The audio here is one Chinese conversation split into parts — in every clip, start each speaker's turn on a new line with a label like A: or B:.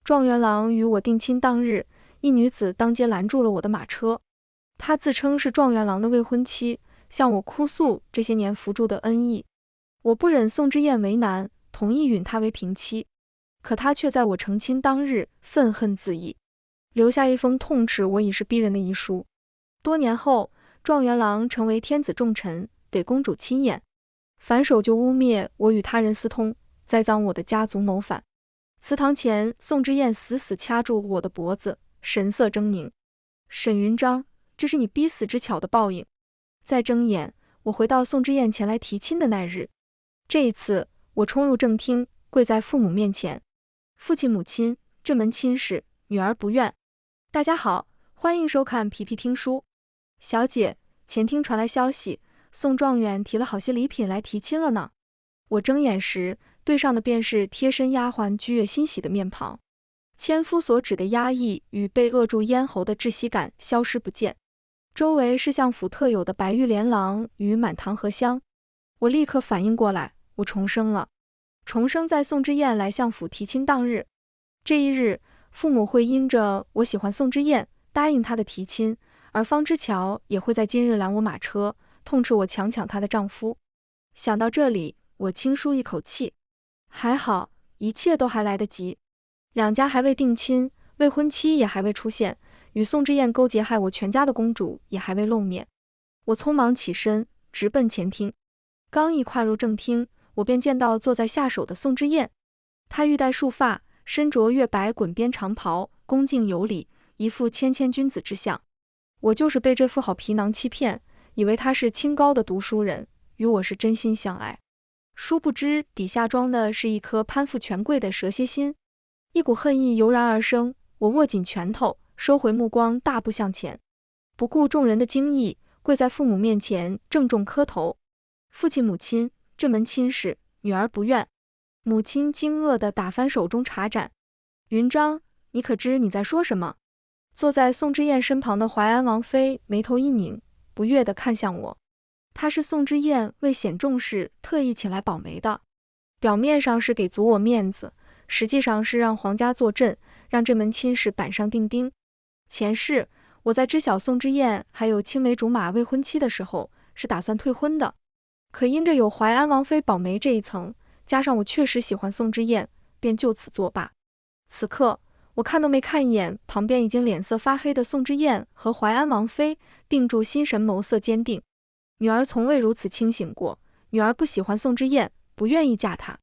A: 状元郎与我定亲当日，一女子当街拦住了我的马车。她自称是状元郎的未婚妻，向我哭诉这些年扶助的恩义。我不忍宋之燕为难，同意允她为平妻。可她却在我成亲当日愤恨自缢，留下一封痛斥我已是逼人的遗书。多年后，状元郎成为天子重臣，给公主亲眼，反手就污蔑我与他人私通，栽赃我的家族谋反。祠堂前，宋之燕死死掐住我的脖子，神色狰狞。沈云章，这是你逼死之巧的报应。再睁眼，我回到宋之燕前来提亲的那日。这一次，我冲入正厅，跪在父母面前。父亲母亲，这门亲事，女儿不愿。大家好，欢迎收看皮皮听书。小姐，前厅传来消息，宋状元提了好些礼品来提亲了呢。我睁眼时，对上的便是贴身丫鬟居月欣喜的面庞。千夫所指的压抑与被扼住咽喉的窒息感消失不见，周围是相府特有的白玉连廊与满堂荷香。我立刻反应过来，我重生了，重生在宋之燕来相府提亲当日。这一日，父母会因着我喜欢宋之燕，答应她的提亲，而方知乔也会在今日拦我马车，痛斥我强抢她的丈夫。想到这里，我轻舒一口气，还好，一切都还来得及。两家还未定亲，未婚妻也还未出现，与宋之燕勾结害我全家的公主也还未露面。我匆忙起身，直奔前厅。刚一跨入正厅，我便见到坐在下手的宋之燕。她玉带束发，身着月白滚边长袍，恭敬有礼，一副谦谦君子之相。我就是被这副好皮囊欺骗，以为她是清高的读书人，与我是真心相爱。殊不知底下装的是一颗攀附权贵的蛇蝎心。一股恨意油然而生，我握紧拳头，收回目光，大步向前，不顾众人的惊异，跪在父母面前郑重磕头。父亲母亲，这门亲事，女儿不愿。母亲惊愕地打翻手中茶盏。云章，你可知你在说什么？坐在宋之燕身旁的淮安王妃眉头一拧，不悦地看向我。她是宋之燕为显重视特意请来保媒的，表面上是给足我面子，实际上是让皇家坐镇，让这门亲事板上钉钉。前世我在知晓宋之燕还有青梅竹马未婚妻的时候，是打算退婚的，可因着有淮安王妃保媒这一层，加上我确实喜欢宋之燕，便就此作罢。此刻我看都没看一眼旁边已经脸色发黑的宋之燕和淮安王妃，定住心神，眸色坚定。女儿从未如此清醒过，女儿不喜欢宋之燕，不愿意嫁她。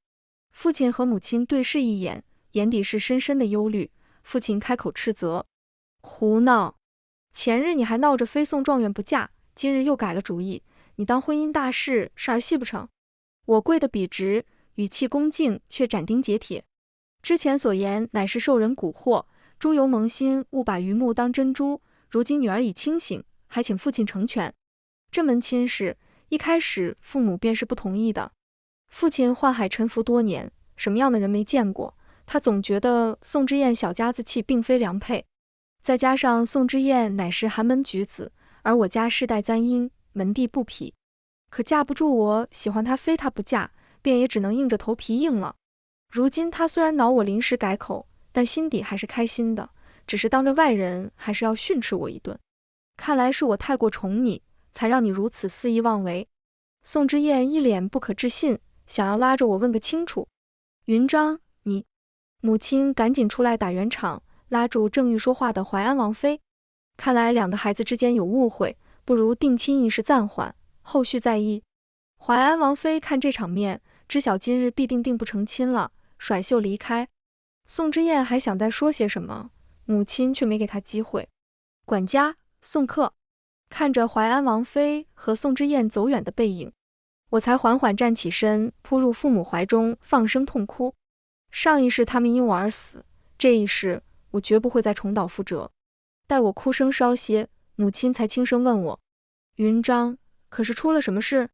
A: 父亲和母亲对视一眼，眼底是深深的忧虑。父亲开口斥责：胡闹！前日你还闹着非宋状元不嫁，今日又改了主意，你当婚姻大事是儿戏不成？我跪得笔直，语气恭敬，却斩钉截铁。之前所言乃是受人蛊惑，猪油蒙心，误把榆木当珍珠。如今女儿已清醒，还请父亲成全。这门亲事，一开始父母便是不同意的。父亲宦海沉浮多年，什么样的人没见过？他总觉得宋之燕小家子气并非良配，再加上宋之燕乃是寒门举子，而我家世代簪缨，门第不匹，可架不住我喜欢她，非她不嫁，便也只能硬着头皮应了。如今她虽然恼我临时改口，但心底还是开心的，只是当着外人还是要训斥我一顿。看来是我太过宠你，才让你如此肆意妄为。宋之燕一脸不可置信，想要拉着我问个清楚。云章，你……母亲赶紧出来打圆场，拉住正欲说话的淮安王妃。看来两个孩子之间有误会，不如定亲一事暂缓，后续再议。淮安王妃看这场面，知晓今日必定不成亲了，甩袖离开。宋之燕还想再说些什么，母亲却没给她机会。管家，送客。看着淮安王妃和宋之燕走远的背影，我才缓缓站起身，扑入父母怀中，放声痛哭。上一世他们因我而死，这一世我绝不会再重蹈覆辙。待我哭声稍歇，母亲才轻声问我：云章，可是出了什么事？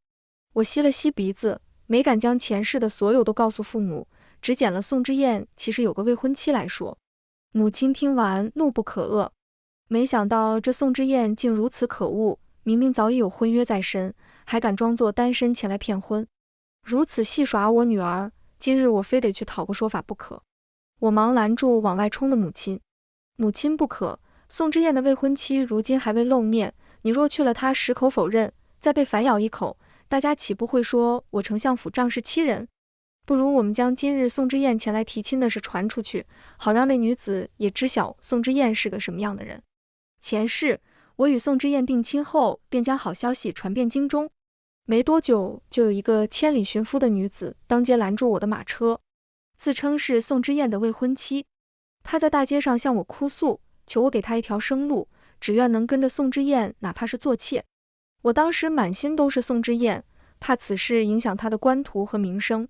A: 我吸了吸鼻子，没敢将前世的所有都告诉父母，只捡了宋之燕其实有个未婚妻来说。母亲听完怒不可遏，没想到这宋之燕竟如此可恶，明明早已有婚约在身，还敢装作单身前来骗婚，如此戏耍我女儿，今日我非得去讨个说法不可。我忙拦住往外冲的母亲。母亲不可，宋之燕的未婚妻如今还未露面，你若去了她矢口否认，再被反咬一口，大家岂不会说我丞相府仗势欺人？不如我们将今日宋之燕前来提亲的事传出去，好让那女子也知晓宋之燕是个什么样的人。前世我与宋之燕定亲后，便将好消息传遍京中。没多久，就有一个千里寻夫的女子当街拦住我的马车，自称是宋之燕的未婚妻。她在大街上向我哭诉，求我给她一条生路，只愿能跟着宋之燕，哪怕是做妾。我当时满心都是宋之燕，怕此事影响她的官途和名声。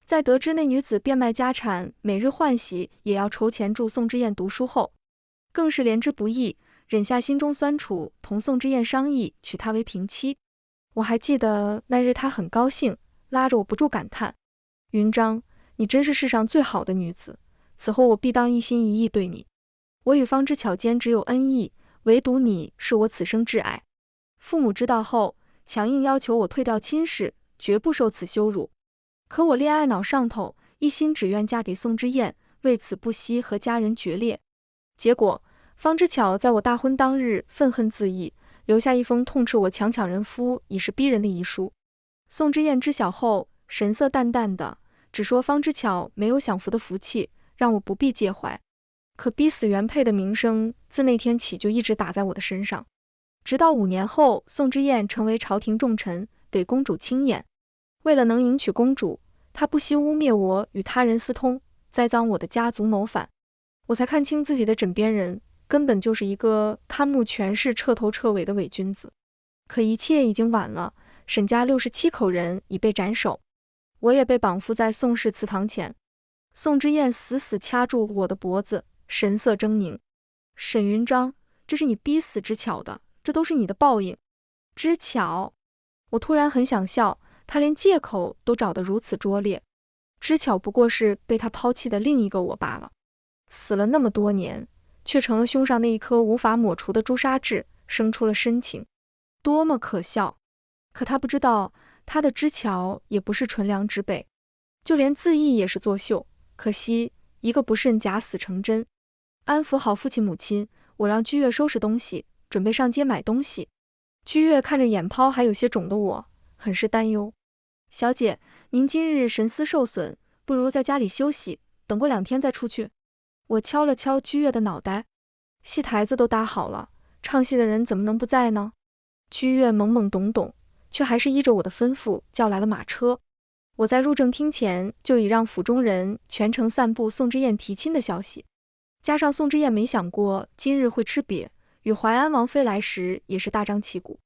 A: 在得知那女子变卖家产，每日换洗，也要筹钱助宋之燕读书后，更是怜之不易，忍下心中酸楚，同宋之燕商议娶她为平妻。我还记得那日她很高兴，拉着我不住感叹：云章，你真是世上最好的女子，此后我必当一心一意对你。我与方知巧间只有恩义，唯独你是我此生挚爱。父母知道后，强硬要求我退掉亲事，绝不受此羞辱。可我恋爱脑上头，一心只愿嫁给宋之燕，为此不惜和家人决裂。结果方知巧在我大婚当日愤恨自缢，留下一封痛斥我强抢人夫，以示逼人的遗书。宋之燕知晓后，神色淡淡的，只说方知巧没有享福的福气，让我不必介怀。可逼死原配的名声，自那天起就一直打在我的身上。直到5年后，宋之燕成为朝廷重臣，给公主亲眼。为了能迎娶公主，她不惜污蔑我与他人私通，栽赃我的家族谋反。我才看清自己的枕边人根本就是一个贪慕权势、彻头彻尾的伪君子。可一切已经晚了，沈家67口人已被斩首，我也被绑缚在宋氏祠堂前。宋之燕死死掐住我的脖子，神色狰狞：沈云章，这是你逼死知巧的，这都是你的报应。知巧，我突然很想笑，他连借口都找得如此拙劣。知巧不过是被他抛弃的另一个我罢了，死了那么多年，却成了胸上那一颗无法抹除的朱砂痣，生出了深情，多么可笑！可他不知道，他的知巧也不是纯良之辈，就连自缢也是作秀。可惜一个不慎假死成真。安抚好父亲母亲，我让居月收拾东西，准备上街买东西。居月看着眼泡还有些肿的我，很是担忧。小姐，您今日神思受损，不如在家里休息，等过2天再出去。我敲了敲居月的脑袋，戏台子都搭好了，唱戏的人怎么能不在呢？居月懵懵懂懂，却还是依着我的吩咐叫来了马车。我在入正厅前就已让府中人全城散布宋之燕提亲的消息，加上宋之燕没想过今日会吃瘪，与淮安王妃来时也是大张旗鼓。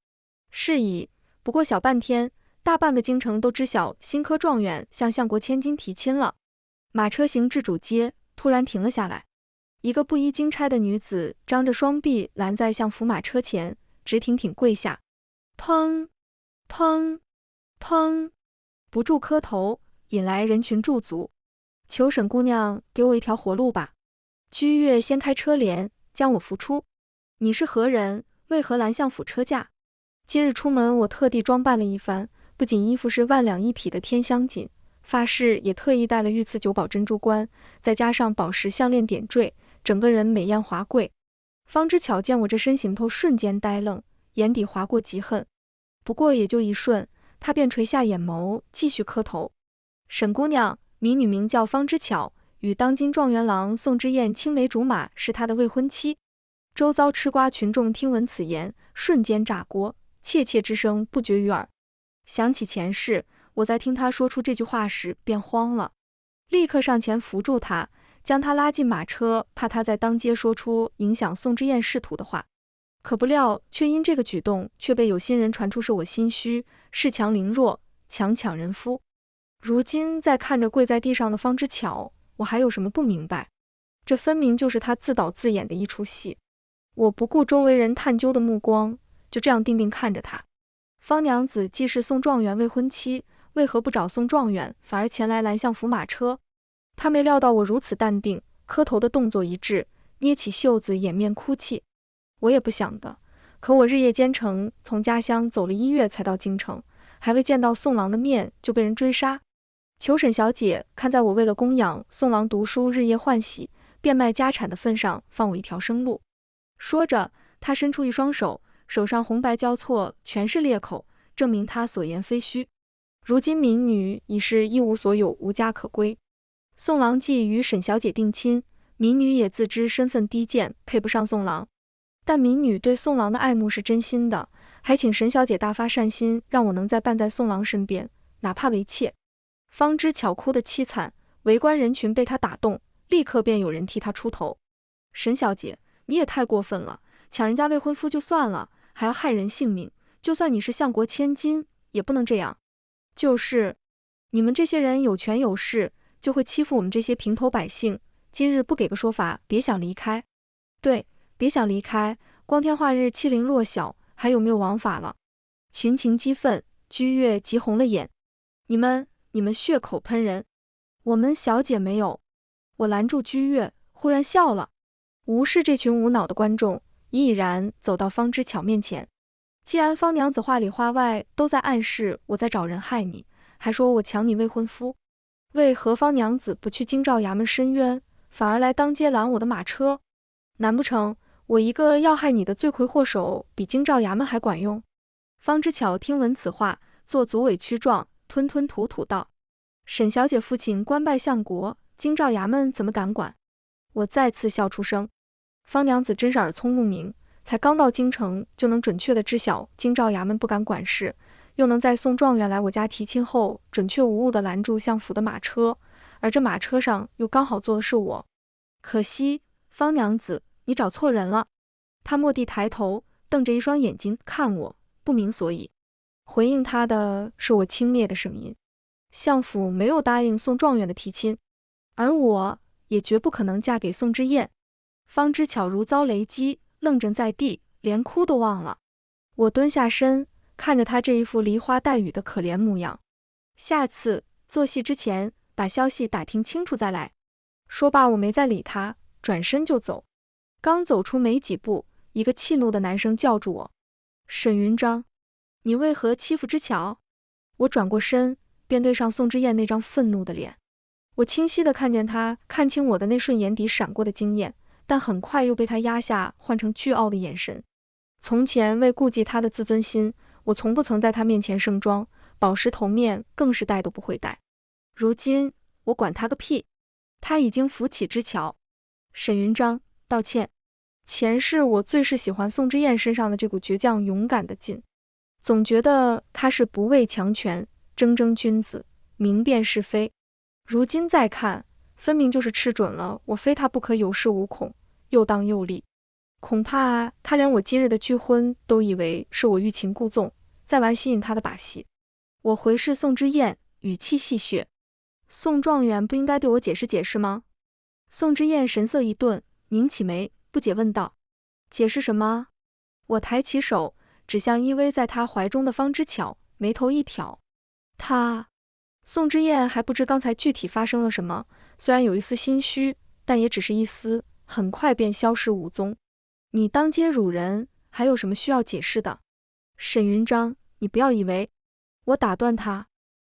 A: 是以不过小半天，大半个京城都知晓新科状元向相国千金提亲了。马车行至主街，突然停了下来，一个布衣金钗的女子张着双臂拦在相府马车前，直挺挺跪下，砰砰砰，不住磕头，引来人群驻足。求沈姑娘给我一条活路吧。居月掀开车帘，将我扶出。你是何人？为何拦相府车驾？今日出门我特地装扮了一番，不仅衣服是万两一匹的天香锦，发饰也特意戴了御赐九宝珍珠冠，再加上宝石项链点缀，整个人美艳华贵。方知巧见我这身行头，瞬间呆愣，眼底划过嫉恨。不过也就一瞬，他便垂下眼眸，继续磕头。沈姑娘，民女名叫方知巧，与当今状元郎宋之燕青梅竹马，是她的未婚妻。周遭吃瓜群众听闻此言，瞬间炸锅，窃窃之声不绝于耳。想起前世，我在听他说出这句话时便慌了，立刻上前扶住他，将他拉进马车，怕他在当街说出影响宋之燕仕途的话。可不料却因这个举动，却被有心人传出是我心虚，恃强凌弱，强抢人夫。如今再看着跪在地上的方知巧，我还有什么不明白？这分明就是他自导自演的一出戏。我不顾周围人探究的目光，就这样定定看着他。方娘子既是宋状元未婚妻，为何不找宋状元，反而前来拦相府马车？他没料到我如此淡定，磕头的动作一致，捏起袖子掩面哭泣。我也不想的，可我日夜兼程，从家乡走了1月才到京城，还未见到宋郎的面，就被人追杀。求沈小姐看在我为了供养宋郎读书日夜欢喜，变卖家产的份上，放我一条生路。说着，他伸出一双手，手上红白交错，全是裂口，证明他所言非虚。如今民女已是一无所有，无家可归。宋郎既与沈小姐定亲，民女也自知身份低贱，配不上宋郎。但民女对宋郎的爱慕是真心的，还请沈小姐大发善心，让我能再伴在宋郎身边，哪怕为妾。方知巧哭得凄惨，围观人群被她打动，立刻便有人替她出头。沈小姐，你也太过分了，抢人家未婚夫就算了，还要害人性命，就算你是相国千金，也不能这样。就是，你们这些人有权有势，就会欺负我们这些平头百姓，今日不给个说法，别想离开。对，别想离开，光天化日欺凌弱小，还有没有王法了？群情激愤，居月急红了眼。你们血口喷人，我们小姐没有。我拦住居月，忽然笑了，无视这群无脑的观众，毅然走到方知巧面前。既然方娘子话里话外都在暗示我在找人害你，还说我抢你未婚夫，为何方娘子不去京兆衙门申冤，反而来当街拦我的马车？难不成我一个要害你的罪魁祸首比京兆衙门还管用？方知巧听闻此话，做足委屈状，吞吞吐吐道：沈小姐父亲官拜相国，京兆衙门怎么敢管？我再次笑出声。方娘子真是耳聪目明，才刚到京城就能准确地知晓京兆衙门不敢管事，又能在送状元来我家提亲后准确无误地拦住相府的马车，而这马车上又刚好坐的是我。可惜方娘子，你找错人了。她蓦地抬头，瞪着一双眼睛看我，不明所以。回应她的是我轻蔑的声音：相府没有答应送状元的提亲，而我也绝不可能嫁给宋之燕。方知巧如遭雷击，愣怔在地，连哭都忘了。我蹲下身，看着她这一副梨花带雨的可怜模样。下次做戏之前，把消息打听清楚再来。说罢，我没再理她，转身就走。刚走出没几步，一个气怒的男生叫住我：沈云章，你为何欺负知巧？我转过身，便对上宋之燕那张愤怒的脸。我清晰地看见她看清我的那瞬眼底闪过的惊艳，但很快又被她压下换成倨傲的眼神。从前为顾及她的自尊心，我从不曾在她面前盛装，宝石头面更是戴都不会戴。如今我管她个屁！她已经扶起知巧。沈云章，道歉。前世我最是喜欢宋之燕身上的这股倔强勇敢的劲，总觉得她是不畏强权，铮铮君子，明辨是非。如今再看，分明就是吃准了我非她不可，有恃无恐，又当又立。恐怕她连我今日的拒婚都以为是我欲擒故纵，在玩吸引她的把戏。我回视宋之燕，语气戏谑：宋状元不应该对我解释解释吗？宋之燕神色一顿，拧起眉，不解问道：解释什么？我抬起手指向依偎在他怀中的方知巧，眉头一挑。他……宋之燕还不知刚才具体发生了什么，虽然有一丝心虚，但也只是一丝，很快便消失无踪。你当街辱人，还有什么需要解释的？沈云章，你不要以为……我打断他：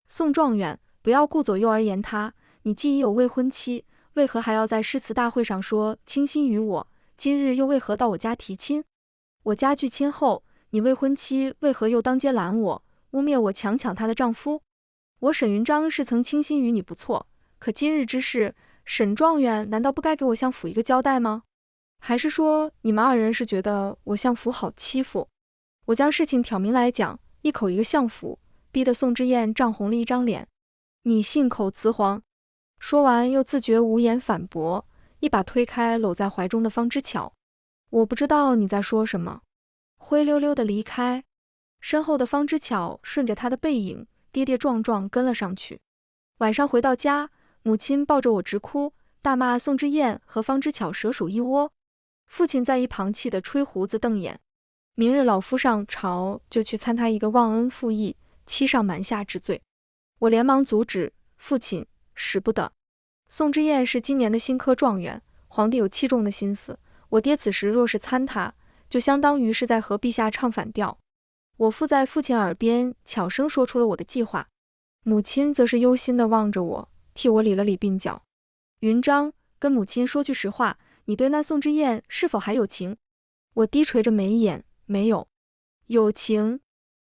A: 宋状元，不要顾左右而言他，你既已有未婚妻，为何还要在诗词大会上说倾心于我？今日又为何到我家提亲？我家拒亲后，你未婚妻为何又当街拦我，污蔑我强抢她的丈夫？我沈云章是曾倾心于你不错，可今日之事，沈状元难道不该给我相府一个交代吗？还是说你们二人是觉得我相府好欺负？我将事情挑明来讲，一口一个相府，逼得宋之燕涨红了一张脸。你信口雌黄！说完又自觉无言反驳，一把推开搂在怀中的方知巧。我不知道你在说什么。灰溜溜地离开，身后的方知巧顺着他的背影跌跌撞撞跟了上去。晚上回到家，母亲抱着我直哭，大骂宋之燕和方知巧蛇鼠一窝。父亲在一旁气得吹胡子瞪眼，明日老夫上朝就去参他一个忘恩负义、欺上瞒下之罪。我连忙阻止，父亲，使不得。宋之燕是今年的新科状元，皇帝有器重的心思，我爹此时若是参他，就相当于是在和陛下唱反调。我附在父亲耳边悄声说出了我的计划。母亲则是忧心地望着我，替我理了理鬓角。云章，跟母亲说句实话，你对那宋之燕是否还有情？我低垂着眉眼，没有。有情？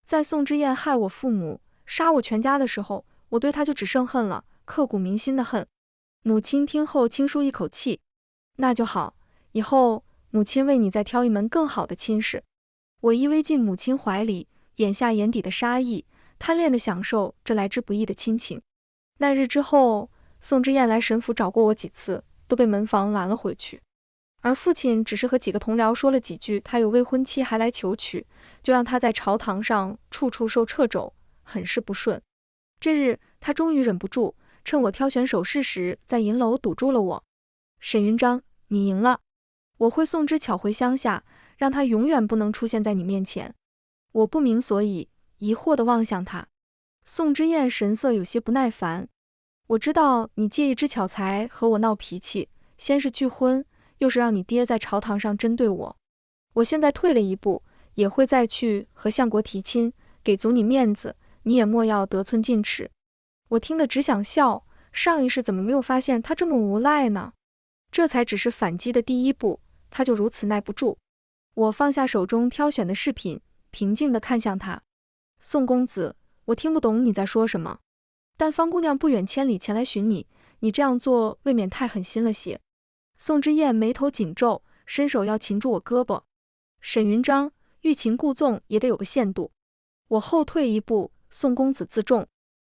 A: 在宋之燕害我父母，杀我全家的时候，我对她就只剩恨了，刻骨铭心的恨。母亲听后轻舒一口气，那就好，以后母亲为你再挑一门更好的亲事。我依偎进母亲怀里，眼下眼底的杀意，贪恋地享受这来之不易的亲情。那日之后，宋之燕来沈府找过我几次，都被门房拦了回去。而父亲只是和几个同僚说了几句他有未婚妻还来求娶，就让他在朝堂上处处受掣肘，很是不顺。这日他终于忍不住，趁我挑选首饰时，在银楼堵住了我。沈云章，你赢了，我会送之巧回乡下，让他永远不能出现在你面前。我不明所以，疑惑地望向他。宋之燕神色有些不耐烦，我知道你介意知巧才和我闹脾气，先是拒婚，又是让你爹在朝堂上针对我。我现在退了一步，也会再去和相国提亲，给足你面子，你也莫要得寸进尺。我听得只想笑，上一世怎么没有发现他这么无赖呢？这才只是反击的第一步，他就如此耐不住。我放下手中挑选的饰品，平静地看向他。宋公子，我听不懂你在说什么，但方姑娘不远千里前来寻你，你这样做未免太狠心了些。宋之燕眉头紧皱，伸手要擒住我胳膊。沈云章，欲擒故纵也得有个限度。我后退一步，宋公子自重，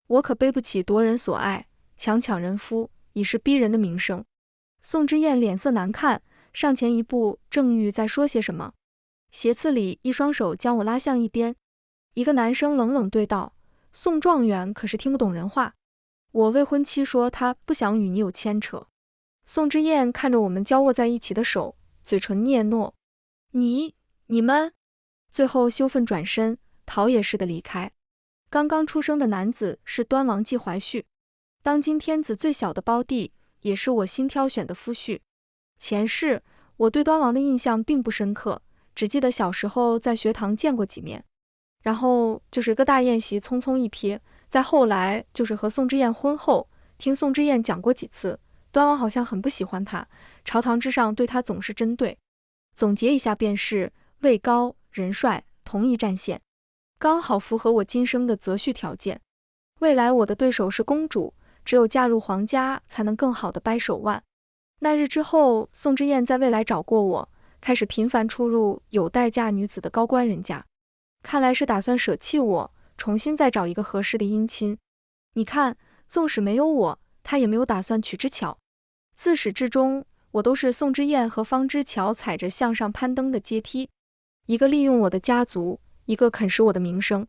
A: 我可背不起夺人所爱，强抢人夫，以示逼人的名声。宋之燕脸色难看，上前一步，正欲再说些什么，斜刺里一双手将我拉向一边。一个男生冷冷对道：宋状元可是听不懂人话，我未婚妻说她不想与你有牵扯。宋之燕看着我们交握在一起的手，嘴唇嗫嚅：你们。最后羞愤转身，逃也似的离开。刚刚出生的男子是端王季怀旭，当今天子最小的胞弟，也是我新挑选的夫婿。前世我对端王的印象并不深刻，只记得小时候在学堂见过几面，然后就是个大宴席匆匆一瞥，再后来就是和宋之燕婚后，听宋之燕讲过几次，端王好像很不喜欢他，朝堂之上对他总是针对。总结一下便是位高人帅，同一战线，刚好符合我今生的择婿条件。未来我的对手是公主，只有嫁入皇家才能更好的掰手腕。那日之后，宋之燕在未来找过我，开始频繁出入有待嫁女子的高官人家，看来是打算舍弃我，重新再找一个合适的姻亲。你看，纵使没有我，他也没有打算娶之巧。自始至终，我都是宋之燕和方之乔踩着向上攀登的阶梯，一个利用我的家族，一个啃食我的名声，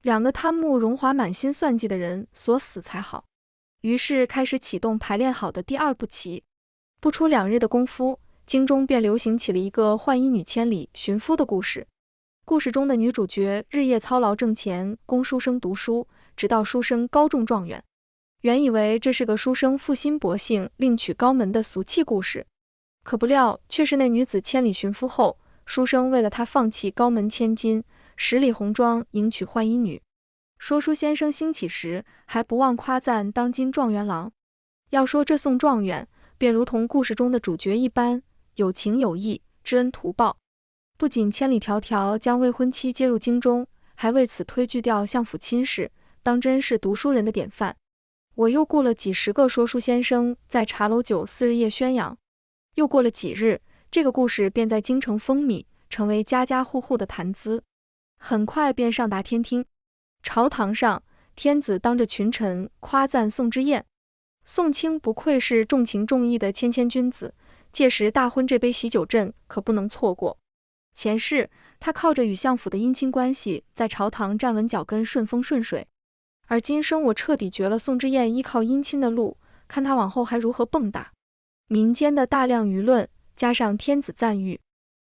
A: 两个贪慕荣华满心算计的人所死才好。于是开始启动排练好的第二步棋。不出2日的功夫，京中便流行起了一个换衣女千里寻夫的故事。故事中的女主角日夜操劳挣钱，供书生读书，直到书生高中状元。原以为这是个书生负心薄幸，另娶高门的俗气故事，可不料却是那女子千里寻夫后，书生为了她放弃高门千金，10里红妆迎娶换衣女。说书先生兴起时，还不忘夸赞当今状元郎。要说这宋状元，便如同故事中的主角一般，有情有义，知恩图报。不仅千里迢迢将未婚妻接入京中，还为此推拒掉相府亲事，当真是读书人的典范。我又雇了几十个说书先生在茶楼酒肆日夜宣扬。又过了几日，这个故事便在京城风靡，成为家家户户的谈资，很快便上达天听。朝堂上，天子当着群臣夸赞宋之燕，宋卿不愧是重情重义的谦谦君子，届时大婚这杯喜酒阵可不能错过。前世他靠着与相府的姻亲关系，在朝堂站稳脚跟，顺风顺水，而今生我彻底绝了宋之燕依靠姻亲的路，看他往后还如何蹦跶。民间的大量舆论加上天子赞誉，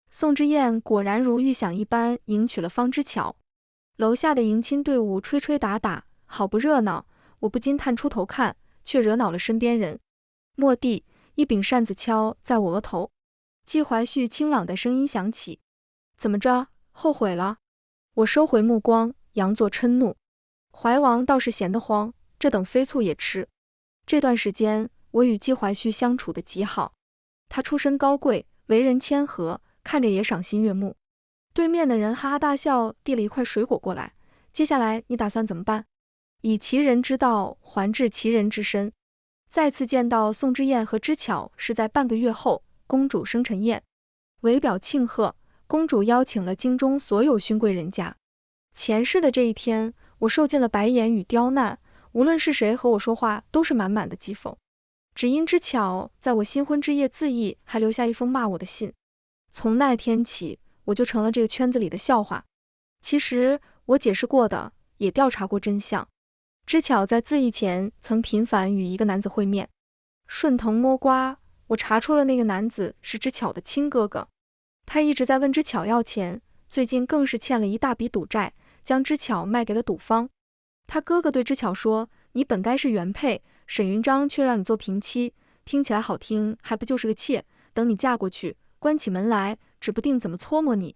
A: 宋之燕果然如预想一般迎娶了方之乔。楼下的迎亲队伍吹吹打打，好不热闹，我不禁探出头看，却惹恼了身边人。蓦地，一柄扇子敲在我额头，季怀旭清朗的声音响起：怎么着，后悔了？我收回目光，佯作嗔怒。怀王倒是闲得慌，这等飞醋也吃。这段时间，我与季怀旭相处得极好。他出身高贵，为人谦和，看着也赏心悦目。对面的人哈哈大笑，递了一块水果过来。接下来你打算怎么办？以其人之道还治其人之身。再次见到宋之燕和知巧是在半个月后，公主生辰宴。为表庆贺，公主邀请了京中所有勋贵人家。前世的这一天，我受尽了白眼与刁难，无论是谁和我说话，都是满满的讥讽。只因知巧在我新婚之夜自缢，还留下一封骂我的信。从那天起，我就成了这个圈子里的笑话。其实我解释过的，也调查过真相。知巧在自缢前曾频繁与一个男子会面。顺藤摸瓜，我查出了那个男子是知巧的亲哥哥。他一直在问知巧要钱，最近更是欠了一大笔赌债，将知巧卖给了赌方。他哥哥对知巧说：“你本该是原配，沈云章却让你做平妻，听起来好听，还不就是个妾？等你嫁过去，关起门来，指不定怎么搓磨你。”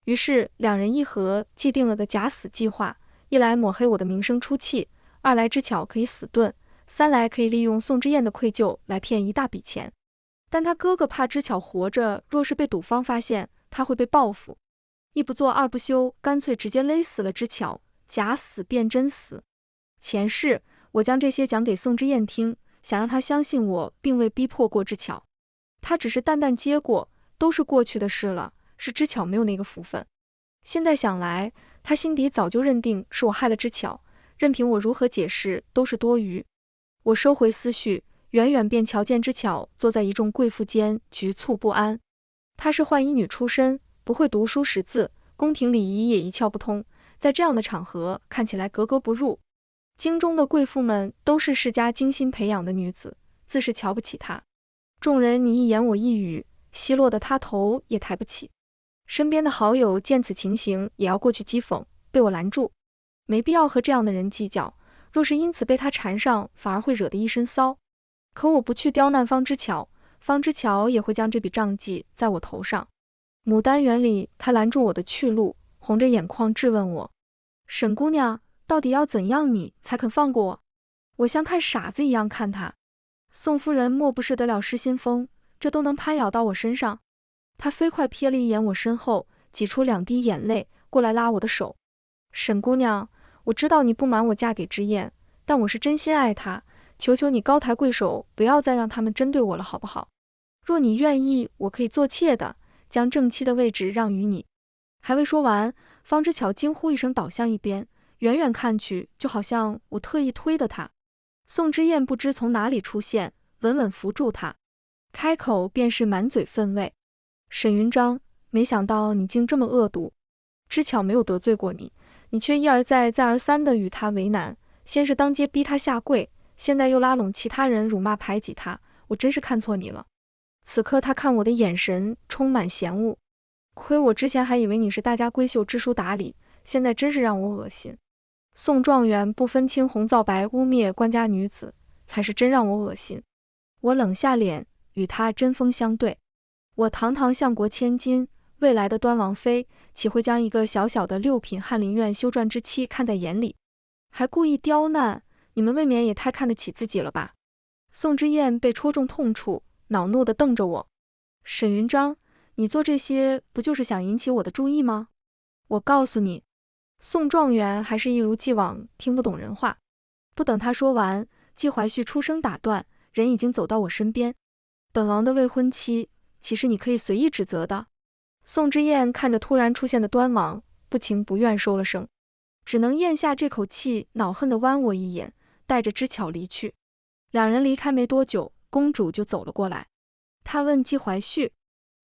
A: 于是两人一合既定了个假死计划，一来抹黑我的名声出气，二来知巧可以死遁，三来可以利用宋之燕的愧疚来骗一大笔钱。但他哥哥怕知巧活着，若是被赌方发现，他会被报复。一不做二不休，干脆直接勒死了知巧，假死变真死。前世我将这些讲给宋之燕听，想让她相信我并未逼迫过知巧，她只是淡淡接过，都是过去的事了，是知巧没有那个福分。现在想来，她心底早就认定是我害了知巧，任凭我如何解释都是多余。我收回思绪，远远便瞧见知巧坐在一众贵妇间，局促不安。她是浣衣女出身，不会读书识字，宫廷礼仪也一窍不通，在这样的场合看起来格格不入。京中的贵妇们都是世家精心培养的女子，自是瞧不起她。众人你一言我一语，奚落得她头也抬不起。身边的好友见此情形，也要过去讥讽，被我拦住。没必要和这样的人计较，若是因此被他缠上，反而会惹得一身骚。可我不去刁难方知巧，方知巧也会将这笔账记在我头上。牡丹园里，他拦住我的去路，红着眼眶质问我：“沈姑娘，到底要怎样你才肯放过我？”我像看傻子一样看他。宋夫人莫不是得了失心疯，这都能攀咬到我身上？她飞快瞥了一眼我身后，挤出2滴眼泪，过来拉我的手：“沈姑娘，我知道你不瞒我嫁给知燕，但我是真心爱她，求求你高抬贵手，不要再让他们针对我了，好不好？若你愿意，我可以做妾的，将正妻的位置让与你。”还未说完，方知巧惊呼一声倒向一边，远远看去，就好像我特意推的她。宋之燕不知从哪里出现，稳稳扶住她，开口便是满嘴愤味：“沈云章，没想到你竟这么恶毒。知巧没有得罪过你，你却一而再再而三地与他为难，先是当街逼他下跪，现在又拉拢其他人辱骂排挤他，我真是看错你了。”此刻他看我的眼神充满嫌恶，亏我之前还以为你是大家闺秀知书达理，现在真是让我恶心。宋状元不分青红皂白污蔑官家女子，才是真让我恶心。我冷下脸，与他针锋相对。我堂堂相国千金，未来的端王妃，岂会将一个小小的6品翰林院修撰之妻看在眼里？还故意刁难，你们未免也太看得起自己了吧？宋之燕被戳中痛处，恼怒地瞪着我：“沈云章，你做这些不就是想引起我的注意吗？我告诉你。”宋状元还是一如既往听不懂人话。不等他说完，季怀旭出声打断，人已经走到我身边：“本王的未婚妻，岂是你可以随意指责的？”宋之燕看着突然出现的端王，不情不愿收了声，只能咽下这口气，恼恨地剜我一眼，带着知巧离去。两人离开没多久，公主就走了过来。她问季怀旭：“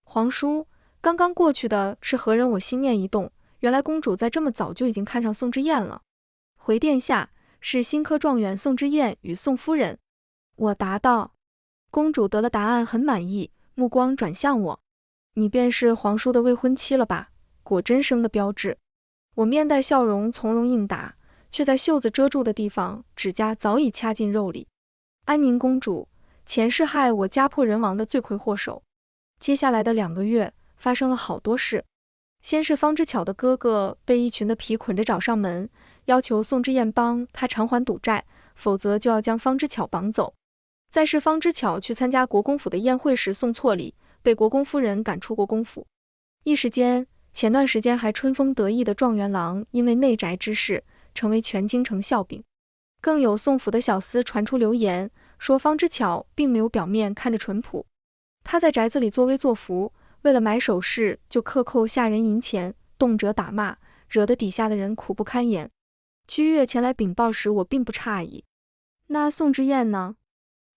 A: 皇叔，刚刚过去的是何人？”我心念一动，原来公主在这么早就已经看上宋之燕了。回殿下，是新科状元宋之燕与宋夫人。我答道。公主得了答案很满意，目光转向我：“你便是皇叔的未婚妻了吧？果真生的标致。”我面带笑容，从容应答，却在袖子遮住的地方，指甲早已掐进肉里。安宁公主，前世害我家破人亡的罪魁祸首。接下来的2个月，发生了好多事。先是方知巧的哥哥被一群的痞捆着找上门，要求宋之燕帮他偿还赌债，否则就要将方知巧绑走。再是方知巧去参加国公府的宴会时送错礼，被国公夫人赶出国公府。一时间，前段时间还春风得意的状元郎，因为内宅之事，成为全京城笑柄。更有宋府的小厮传出流言，说方知巧并没有表面看着淳朴，他在宅子里作威作福，为了买首饰就克扣下人银钱，动辄打骂，惹得底下的人苦不堪言。居月前来禀报时，我并不诧异。那宋之燕呢？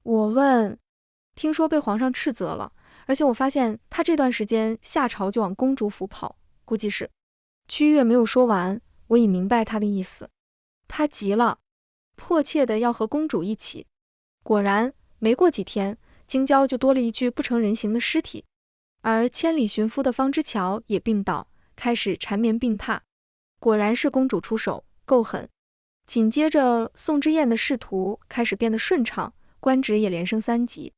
A: 我问。听说被皇上斥责了，而且我发现他这段时间下朝就往公主府跑，估计是……居月没有说完，我已明白他的意思。他急了，迫切的要和公主一起。果然，没过几天，京郊就多了一具不成人形的尸体，而千里寻夫的方知巧也病倒，开始缠绵病榻。果然是公主出手，够狠。紧接着，宋之燕的仕途开始变得顺畅，官职也连升3级。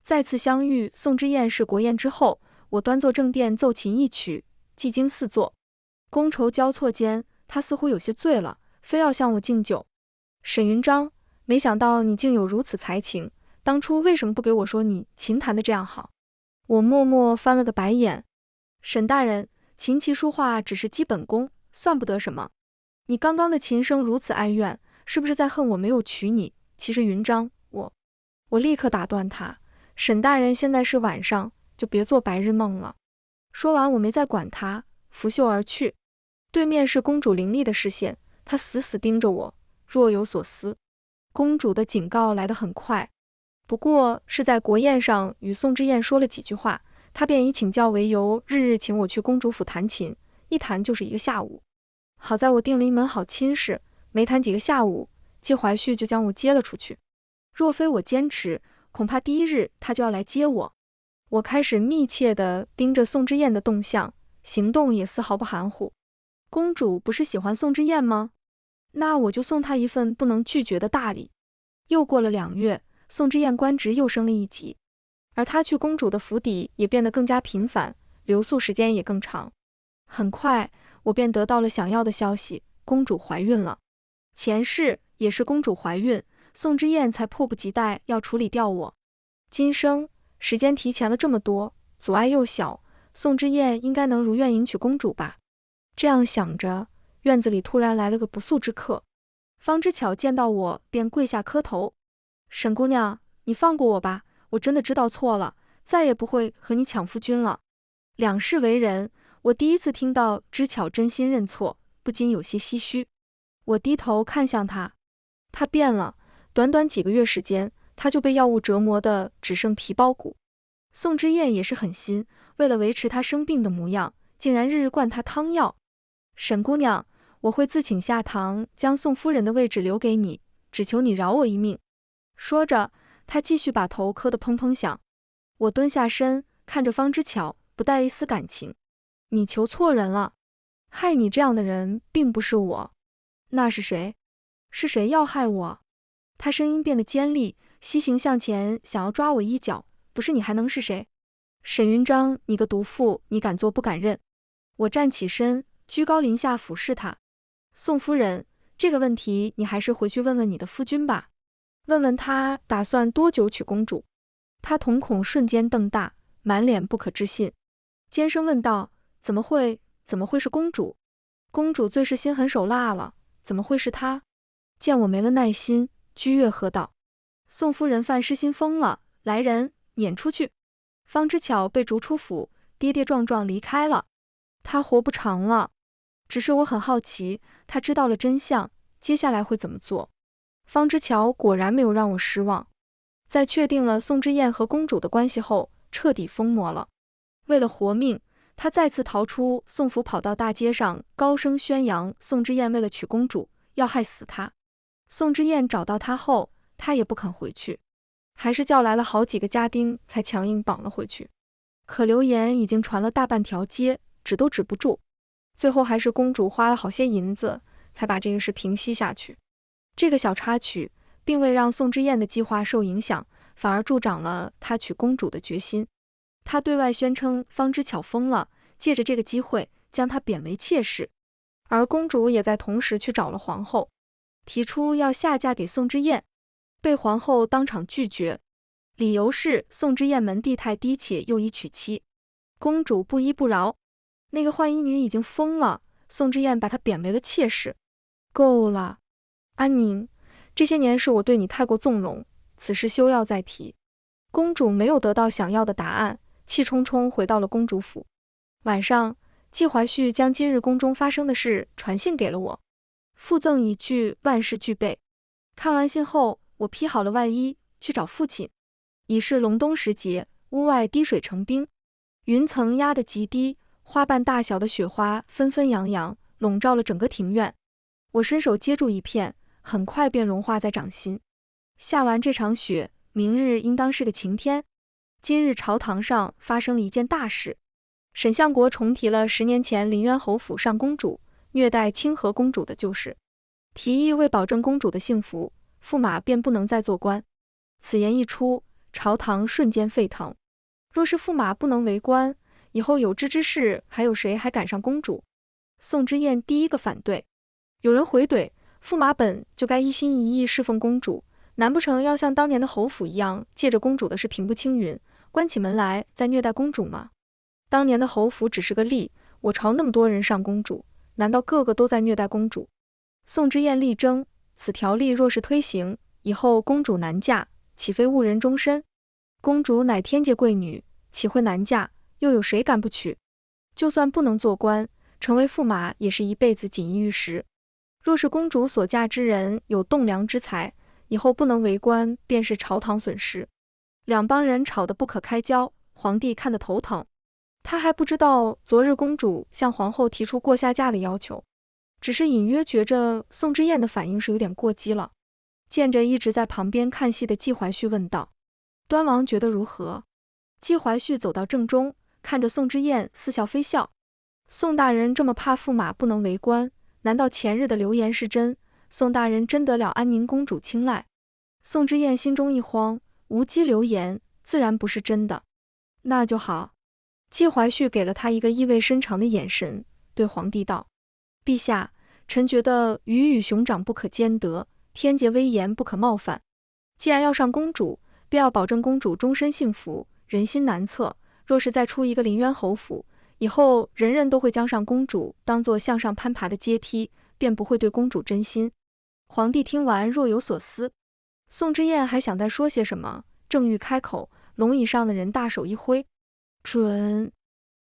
A: 再次相遇宋之燕是国宴之后，我端坐正殿奏琴一曲，伎经4座。觥筹交错间，他似乎有些醉了，非要向我敬酒。沈云章，没想到你竟有如此才情，当初为什么不给我说你琴弹得这样好？我默默翻了个白眼。沈大人，琴棋书画只是基本功，算不得什么。你刚刚的琴声如此哀怨，是不是在恨我没有娶你？其实云章，我立刻打断他，沈大人现在是晚上，就别做白日梦了。说完我没再管他，拂袖而去。对面是公主凌厉的视线，她死死盯着我，若有所思。公主的警告来得很快，不过是在国宴上与宋之燕说了几句话，她便以请教为由，日日请我去公主府弹琴，一弹就是1个下午。好在我定了一门好亲事，没弹几个下午，季怀旭就将我接了出去。若非我坚持，恐怕第1日他就要来接我。我开始密切地盯着宋之燕的动向，行动也丝毫不含糊。公主不是喜欢宋之燕吗？那我就送她一份不能拒绝的大礼。又过了2月，宋之燕官职又升了1级，而她去公主的府邸也变得更加频繁，留宿时间也更长。很快，我便得到了想要的消息，公主怀孕了。前世也是公主怀孕，宋之燕才迫不及待要处理掉我。今生时间提前了这么多，阻碍又小，宋之燕应该能如愿迎娶公主吧。这样想着，院子里突然来了个不速之客。方知巧见到我便跪下磕头：“沈姑娘，你放过我吧，我真的知道错了，再也不会和你抢夫君了。”两世为人，我第一次听到知巧真心认错，不禁有些唏嘘。我低头看向他，他变了，短短几个月时间，他就被药物折磨得只剩皮包骨。宋之燕也是狠心，为了维持他生病的模样，竟然日日灌他汤药。沈姑娘，我会自请下堂，将宋夫人的位置留给你，只求你饶我一命。说着，他继续把头磕得砰砰响。我蹲下身，看着方知巧，不带一丝感情。你求错人了，害你这样的人并不是我。那是谁？是谁要害我？他声音变得尖利，西行向前，想要抓我一脚。不是你还能是谁？沈云章，你个毒妇，你敢做不敢认。我站起身，居高临下俯视他。宋夫人，这个问题你还是回去问问你的夫君吧，问问他打算多久娶公主。他瞳孔瞬间瞪大，满脸不可置信，尖声问道：怎么会是公主？公主最是心狠手辣了，怎么会是她？见我没了耐心，居月喝道：宋夫人犯失心疯了，来人，撵出去。方知巧被逐出府，跌跌撞撞离开了。她活不长了。只是我很好奇，她知道了真相，接下来会怎么做？方知巧果然没有让我失望，在确定了宋之燕和公主的关系后，彻底疯魔了。为了活命，他再次逃出宋府，跑到大街上，高声宣扬宋之燕为了娶公主，要害死他。宋之燕找到他后，他也不肯回去，还是叫来了好几个家丁，才强硬绑了回去。可流言已经传了大半条街，止都止不住。最后还是公主花了好些银子，才把这个事平息下去。这个小插曲并未让宋之燕的计划受影响，反而助长了他娶公主的决心。他对外宣称方知巧疯了，借着这个机会将她贬为妾室。而公主也在同时去找了皇后，提出要下嫁给宋之燕，被皇后当场拒绝，理由是宋之燕门第太低且又已娶妻，公主不依不饶。那个换衣女已经疯了，宋之燕把她贬为了妾室。够了，安宁，这些年是我对你太过纵容，此事休要再提。公主没有得到想要的答案，气冲冲回到了公主府。晚上，季怀旭将今日宫中发生的事传信给了我，附赠一句万事俱备。看完信后，我披好了外衣去找父亲。已是隆冬时节，屋外滴水成冰，云层压得极低，花瓣大小的雪花纷纷扬扬，笼罩了整个庭院。我伸手接住一片，很快便融化在掌心。下完这场雪，明日应当是个晴天。今日朝堂上发生了一件大事，沈相国重提了10年前临渊侯府上公主虐待清河公主的旧事，提议为保证公主的幸福，驸马便不能再做官。此言一出，朝堂瞬间沸腾。若是驸马不能为官，以后有志之士还有谁还敢上公主？宋之燕第一个反对。有人回怼，驸马本就该一心一意侍奉公主，难不成要像当年的侯府一样，借着公主的事平步青云，关起门来再虐待公主吗？当年的侯府只是个例，我朝那么多人上公主，难道个个都在虐待公主？宋之燕力争，此条例若是推行，以后公主难嫁，岂非误人终身？公主乃天界贵女，岂会难嫁？又有谁敢不娶？就算不能做官，成为驸马也是一辈子锦衣玉食。若是公主所嫁之人有栋梁之才，以后不能为官，便是朝堂损失。两帮人吵得不可开交，皇帝看得头疼。他还不知道昨日公主向皇后提出过下嫁的要求，只是隐约觉着宋之燕的反应是有点过激了。见着一直在旁边看戏的季怀旭问道：端王觉得如何？季怀旭走到正中，看着宋之燕似笑非笑。宋大人这么怕驸马不能为官，难道前日的流言是真？宋大人真得了安宁公主青睐？宋之燕心中一慌，无稽流言自然不是真的。那就好。季怀旭给了他一个意味深长的眼神，对皇帝道：陛下，臣觉得鱼与熊掌不可兼得，天劫威严不可冒犯。既然要上公主，便要保证公主终身幸福。人心难测，若是再出一个临渊侯府，以后人人都会将上公主当作向上攀爬的阶梯，便不会对公主真心。皇帝听完若有所思。宋之燕还想再说些什么，正欲开口，龙椅上的人大手一挥：准！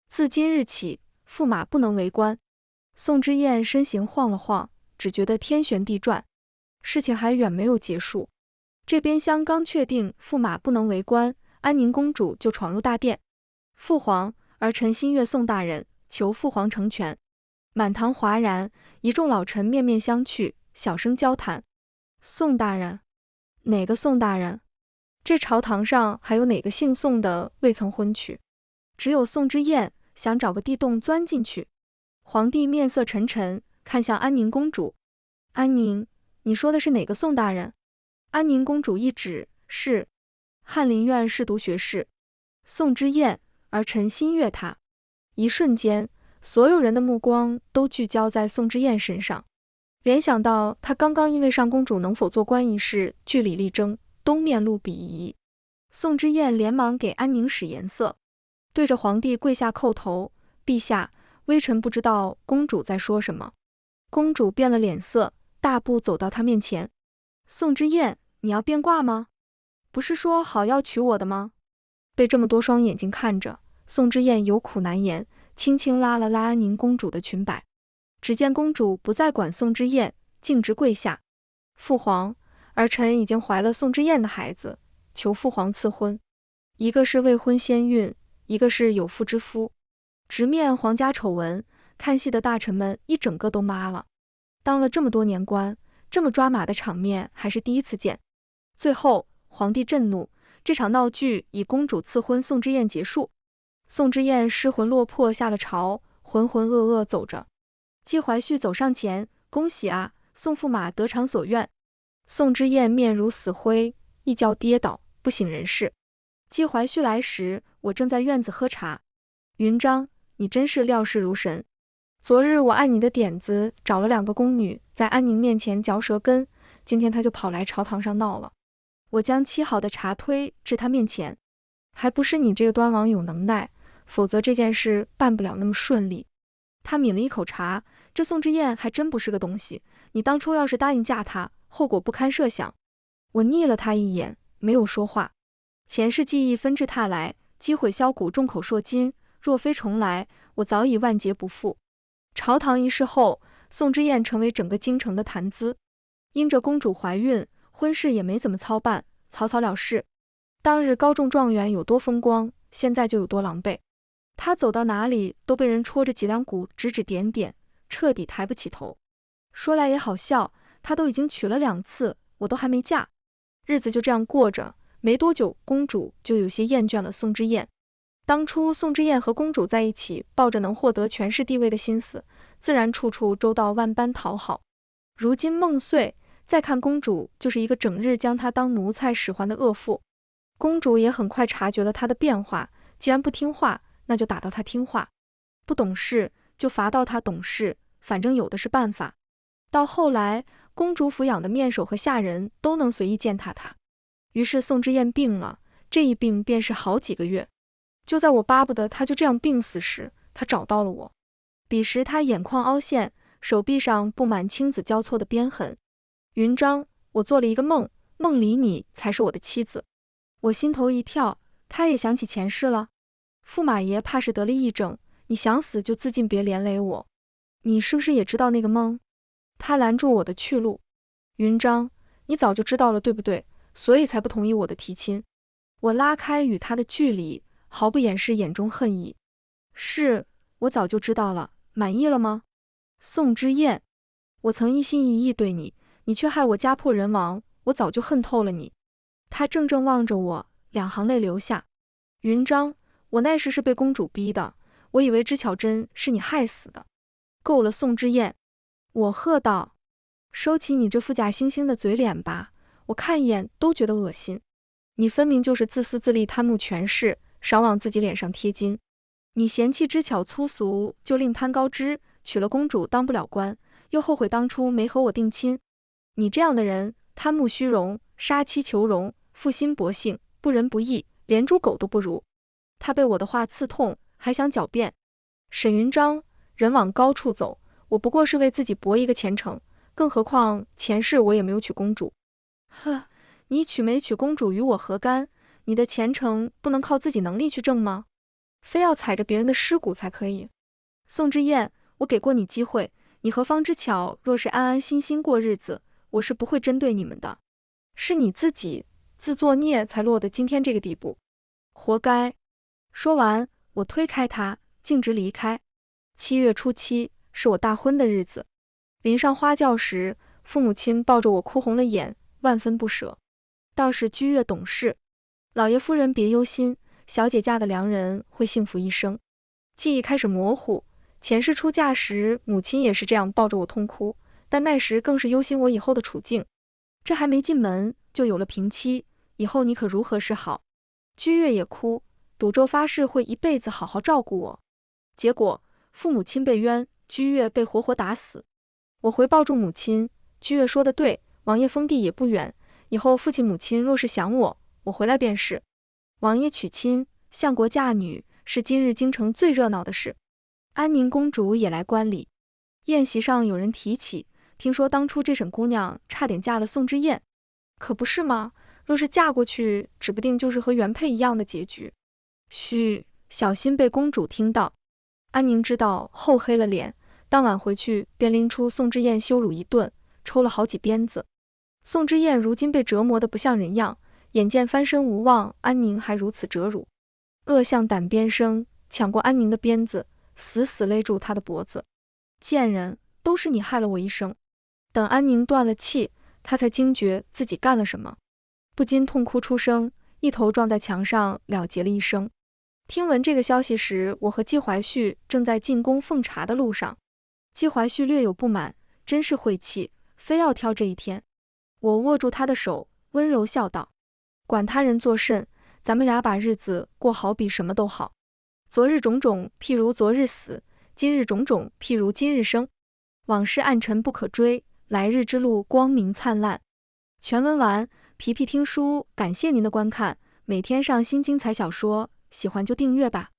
A: 自今日起，驸马不能为官。宋之燕身形晃了晃，只觉得天旋地转。事情还远没有结束。这边厢刚确定驸马不能为官，安宁公主就闯入大殿：父皇，儿臣心悦宋大人，求父皇成全。满堂哗然，一众老臣面面相觑，小声交谈。宋大人？哪个宋大人？这朝堂上还有哪个姓宋的未曾婚娶？只有宋之燕想找个地洞钻进去。皇帝面色沉沉，看向安宁公主：安宁，你说的是哪个宋大人？安宁公主一指：是翰林院侍读学士宋之燕，而臣心悦他。一瞬间，所有人的目光都聚焦在宋之燕身上，联想到他刚刚因为上公主能否做官一事据理力争，都面露鄙夷。宋之燕连忙给安宁使颜色，对着皇帝跪下叩头：陛下，微臣不知道公主在说什么。公主变了脸色，大步走到他面前：宋之燕，你要变卦吗？不是说好要娶我的吗？被这么多双眼睛看着，宋之燕有苦难言，轻轻拉了拉安宁公主的裙摆。只见公主不再管宋之燕，径直跪下：父皇，儿臣已经怀了宋之燕的孩子，求父皇赐婚。一个是未婚先孕，一个是有妇之夫，直面皇家丑闻，看戏的大臣们一整个都麻了。当了这么多年官，这么抓马的场面还是第一次见。最后皇帝震怒，这场闹剧以公主赐婚宋之燕结束。宋之燕失魂落魄下了朝，浑浑噩噩走着。季怀旭走上前：恭喜啊，宋驸马得偿所愿。宋之燕面如死灰，一脚跌倒，不省人事。季怀旭来时，我正在院子喝茶。云章，你真是料事如神。昨日我按你的点子找了2个宫女在安宁面前嚼舌根，今天他就跑来朝堂上闹了。我将沏好的茶推至他面前，还不是你这个端王有能耐，否则这件事办不了那么顺利。他抿了一口茶，这宋之燕还真不是个东西，你当初要是答应嫁他，后果不堪设想。我睨了他一眼，没有说话。前世记忆纷至沓来，击毁箫鼓，众口铄金，若非重来，我早已万劫不复。朝堂仪式后，宋之燕成为整个京城的谈资。因着公主怀孕，婚事也没怎么操办，草草了事。当日高中状元有多风光，现在就有多狼狈。他走到哪里都被人戳着脊梁骨指指点点，彻底抬不起头。说来也好笑，他都已经娶了2次，我都还没嫁。日子就这样过着，没多久公主就有些厌倦了宋之燕。当初宋之燕和公主在一起，抱着能获得权势地位的心思，自然处处周到万般讨好。如今梦碎，再看公主就是一个整日将她当奴才使唤的恶妇。公主也很快察觉了她的变化，既然不听话，那就打到她听话，不懂事就罚到她懂事，反正有的是办法。到后来，公主府养的面首和下人都能随意践踏她。于是宋之燕病了，这一病便是好几个月。就在我巴不得她就这样病死时，她找到了我。彼时她眼眶凹陷，手臂上布满青紫交错的鞭痕。云章，我做了一个梦，梦里你才是我的妻子。我心头一跳，他也想起前世了。驸马爷怕是得了癔症，你想死就自尽，别连累我。你是不是也知道那个梦？他拦住我的去路。云章，你早就知道了对不对？所以才不同意我的提亲。我拉开与他的距离，毫不掩饰眼中恨意。是，我早就知道了，满意了吗？宋之燕，我曾一心一意对你，你却害我家破人亡，我早就恨透了你。他怔怔望着我，2行泪流下。云章，我那时是被公主逼的，我以为知巧真是你害死的。够了，宋之燕！我喝道，收起你这副假惺惺的嘴脸吧，我看一眼都觉得恶心。你分明就是自私自利，贪慕权势，少往自己脸上贴金。你嫌弃知巧粗俗，就另攀高枝，娶了公主当不了官，又后悔当初没和我定亲。你这样的人，贪慕虚荣，杀妻求荣，负心薄幸，不仁不义，连猪狗都不如。他被我的话刺痛，还想狡辩。沈云章，人往高处走，我不过是为自己搏一个前程，更何况前世我也没有娶公主。呵，你娶没娶公主与我何干？你的前程不能靠自己能力去挣吗？非要踩着别人的尸骨才可以？宋之燕，我给过你机会，你和方知巧若是安安心心过日子，我是不会针对你们的。是你自己自作孽才落得今天这个地步，活该。说完，我推开他，径直离开。7月初7是我大婚的日子，临上花轿时，父母亲抱着我哭红了眼，万分不舍。倒是居月懂事，老爷夫人别忧心，小姐嫁的良人会幸福一生。记忆开始模糊，前世出嫁时，母亲也是这样抱着我痛哭，但那时更是忧心我以后的处境。这还没进门，就有了平妻，以后你可如何是好？居月也哭，赌咒发誓会一辈子好好照顾我。结果父母亲被冤，居月被活活打死。我回报住母亲，居月说的对，王爷封地也不远，以后父亲母亲若是想我，我回来便是。王爷娶亲，相国嫁女，是今日京城最热闹的事。安宁公主也来观礼，宴席上有人提起，听说当初这沈姑娘差点嫁了宋之燕，可不是吗？若是嫁过去，指不定就是和原配一样的结局。嘘，小心被公主听到。安宁知道后黑了脸，当晚回去便拎出宋之燕羞辱一顿，抽了好几鞭子。宋之燕如今被折磨得不像人样，眼见翻身无望，安宁还如此折辱，恶向胆边生，抢过安宁的鞭子，死死勒住她的脖子。贱人，都是你害了我一生。等安宁断了气，她才惊觉自己干了什么，不禁痛哭出声，一头撞在墙上，了结了一生。听闻这个消息时，我和季怀旭正在进宫奉茶的路上。季怀旭略有不满，真是晦气，非要挑这一天。我握住他的手，温柔笑道：管他人作甚，咱们俩把日子过好比什么都好。昨日种种，譬如昨日死，今日种种，譬如今日生。往事暗沉不可追，来日之路光明灿烂。全文完。皮皮听书，感谢您的观看。每天上新精彩小说，喜欢就订阅吧。